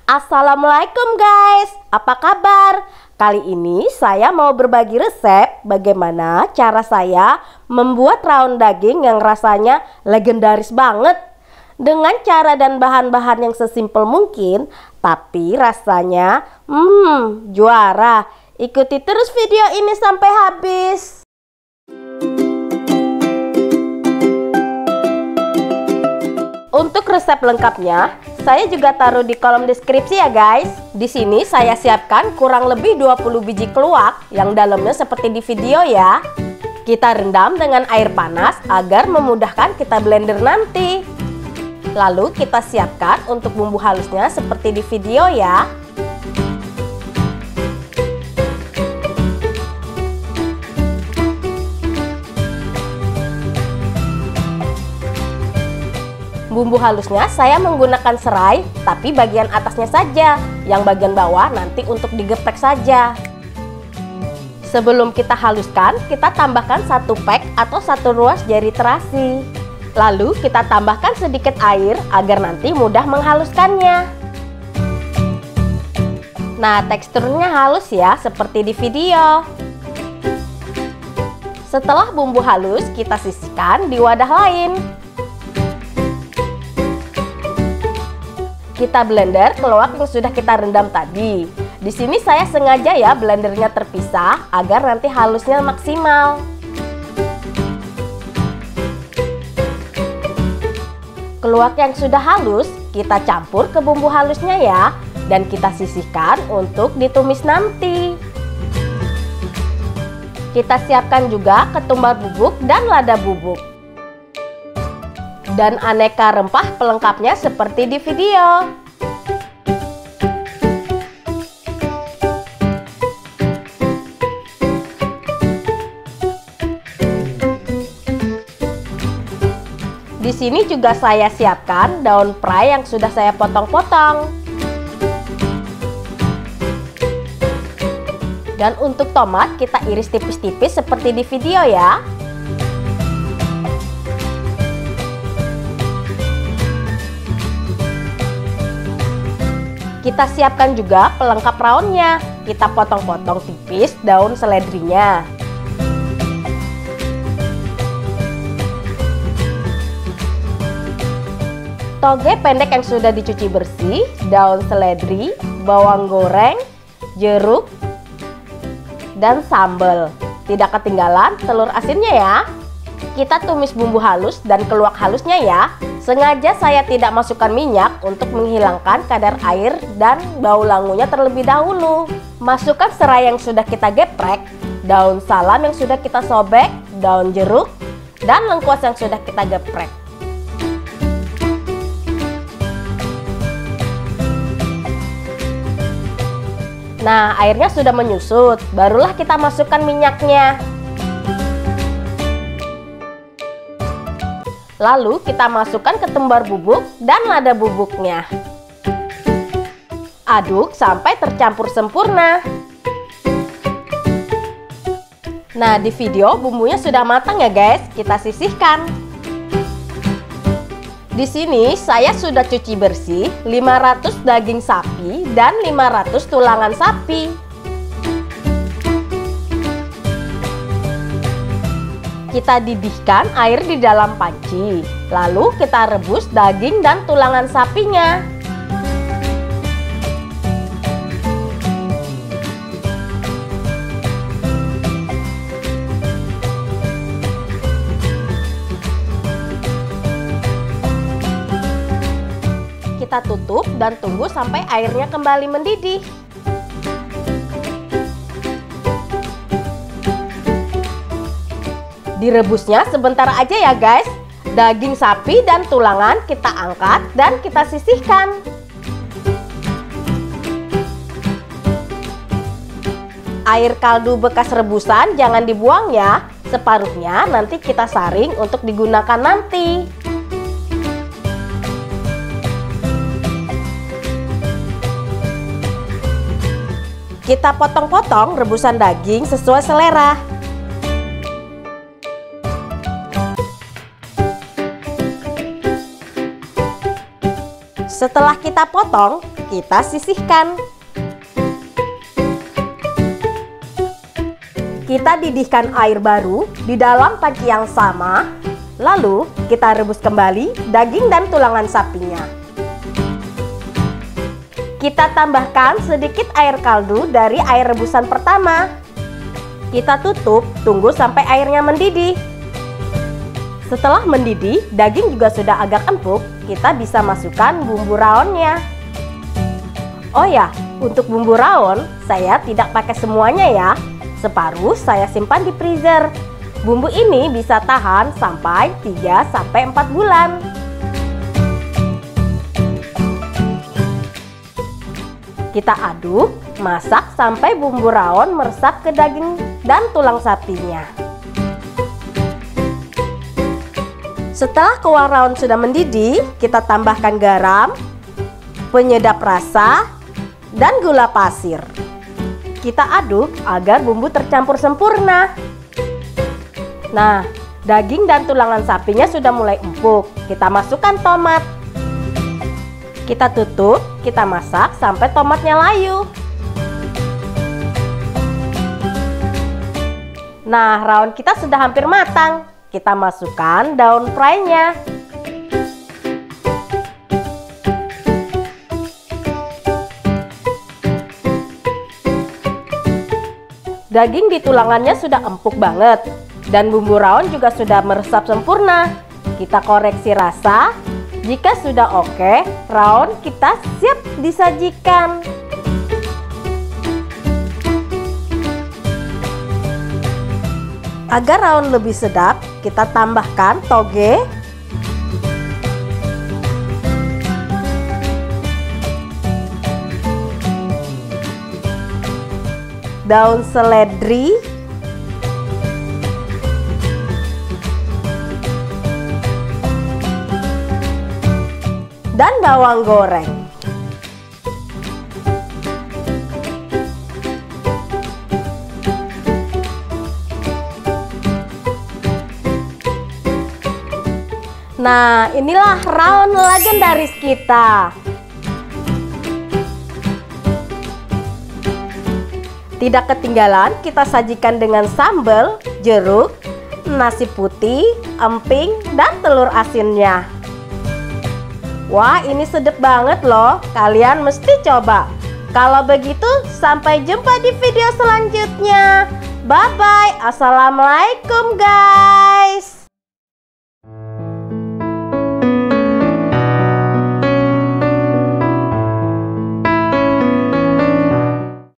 Assalamualaikum guys, apa kabar? Kali ini saya mau berbagi resep bagaimana cara saya membuat rawon daging yang rasanya legendaris banget. Dengan cara dan bahan-bahan yang sesimpel mungkin, tapi rasanya juara. Ikuti terus video ini sampai habis. Untuk resep lengkapnya, saya juga taruh di kolom deskripsi ya guys. Di sini saya siapkan kurang lebih 20 biji keluak yang dalamnya seperti di video ya. Kita rendam dengan air panas agar memudahkan kita blender nanti. Lalu kita siapkan untuk bumbu halusnya seperti di video ya. Bumbu halusnya saya menggunakan serai, tapi bagian atasnya saja. Yang bagian bawah nanti untuk digeprek saja. Sebelum kita haluskan, kita tambahkan 1 pack atau 1 ruas jari terasi. Lalu kita tambahkan sedikit air agar nanti mudah menghaluskannya. Nah, teksturnya halus ya, seperti di video. Setelah bumbu halus, kita sisihkan di wadah lain. Kita blender keluak yang sudah kita rendam tadi. Di sini saya sengaja ya blendernya terpisah agar nanti halusnya maksimal. Keluak yang sudah halus kita campur ke bumbu halusnya ya, dan kita sisihkan untuk ditumis nanti. Kita siapkan juga ketumbar bubuk dan lada bubuk. Dan aneka rempah pelengkapnya seperti di video. Di sini juga saya siapkan daun prai yang sudah saya potong-potong. Dan untuk tomat kita iris tipis-tipis seperti di video ya. Kita siapkan juga pelengkap rawonnya. Kita potong-potong tipis daun seledrinya. Toge pendek yang sudah dicuci bersih, daun seledri, bawang goreng, jeruk, dan sambal. Tidak ketinggalan telur asinnya ya. Kita tumis bumbu halus dan keluak halusnya ya. Sengaja saya tidak masukkan minyak untuk menghilangkan kadar air dan bau langunya terlebih dahulu. Masukkan serai yang sudah kita geprek, daun salam yang sudah kita sobek, daun jeruk, dan lengkuas yang sudah kita geprek. Nah, airnya sudah menyusut, barulah kita masukkan minyaknya. Lalu kita masukkan ketumbar bubuk dan lada bubuknya. Aduk sampai tercampur sempurna. Nah, di video bumbunya sudah matang ya guys, kita sisihkan. Di sini saya sudah cuci bersih 500 daging sapi dan 500 tulangan sapi. Kita didihkan air di dalam panci. Lalu kita rebus daging dan tulangan sapinya. Kita tutup dan tunggu sampai airnya kembali mendidih. Direbusnya sebentar aja ya guys. Daging sapi dan tulangan kita angkat dan kita sisihkan. Air kaldu bekas rebusan jangan dibuang ya. Separuhnya nanti kita saring untuk digunakan nanti. Kita potong-potong rebusan daging sesuai selera. Setelah kita potong, kita sisihkan. Kita didihkan air baru di dalam tangki yang sama. Lalu kita rebus kembali daging dan tulangan sapinya. Kita tambahkan sedikit air kaldu dari air rebusan pertama. Kita tutup, tunggu sampai airnya mendidih. Setelah mendidih, daging juga sudah agak empuk. Kita bisa masukkan bumbu rawonnya. Oh ya, untuk bumbu rawon saya tidak pakai semuanya ya. Separuh saya simpan di freezer. Bumbu ini bisa tahan sampai 3-4 bulan. Kita aduk, masak sampai bumbu rawon meresap ke daging dan tulang sapinya. Setelah kuah rawon sudah mendidih, kita tambahkan garam, penyedap rasa, dan gula pasir. Kita aduk agar bumbu tercampur sempurna. Nah, daging dan tulangan sapinya sudah mulai empuk. Kita masukkan tomat. Kita tutup, kita masak sampai tomatnya layu. Nah, rawon kita sudah hampir matang. Kita masukkan daun fry-nya. Daging di tulangannya sudah empuk banget dan bumbu rawon juga sudah meresap sempurna. Kita koreksi rasa. Jika sudah oke, rawon kita siap disajikan. Agar rawon lebih sedap, kita tambahkan toge, daun seledri, dan bawang goreng. Nah, inilah rawon legendaris kita. Tidak ketinggalan, kita sajikan dengan sambal, jeruk, nasi putih, emping, dan telur asinnya. Wah, ini sedap banget loh. Kalian mesti coba. Kalau begitu, sampai jumpa di video selanjutnya. Bye-bye. Assalamualaikum guys.